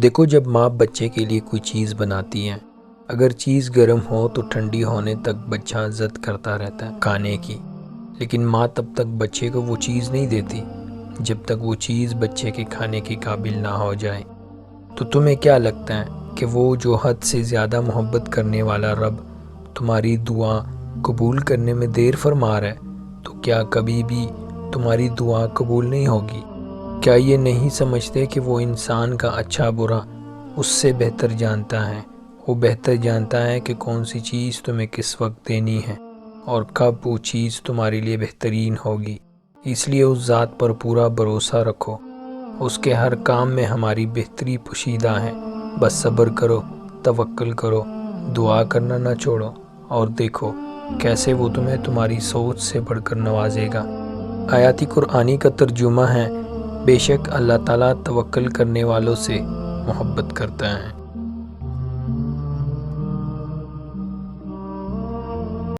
دیکھو، جب ماں بچے کے لیے کوئی چیز بناتی ہے، اگر چیز گرم ہو تو ٹھنڈی ہونے تک بچہ ضد کرتا رہتا ہے کھانے کی، لیکن ماں تب تک بچے کو وہ چیز نہیں دیتی جب تک وہ چیز بچے کے کھانے کے قابل نہ ہو جائے۔ تو تمہیں کیا لگتا ہے کہ وہ جو حد سے زیادہ محبت کرنے والا رب تمہاری دعا قبول کرنے میں دیر فرما رہا ہے، تو کیا کبھی بھی تمہاری دعا قبول نہیں ہوگی؟ کیا یہ نہیں سمجھتے کہ وہ انسان کا اچھا برا اس سے بہتر جانتا ہے؟ وہ بہتر جانتا ہے کہ کون سی چیز تمہیں کس وقت دینی ہے اور کب وہ چیز تمہارے لیے بہترین ہوگی۔ اس لیے اس ذات پر پورا بھروسہ رکھو، اس کے ہر کام میں ہماری بہتری پوشیدہ ہے۔ بس صبر کرو، توکل کرو، دعا کرنا نہ چھوڑو، اور دیکھو کیسے وہ تمہیں تمہاری سوچ سے بڑھ کر نوازے گا۔ آیات قرآنی کا ترجمہ ہے، بے شک اللہ تعالیٰ توکل کرنے والوں سے محبت کرتا ہے۔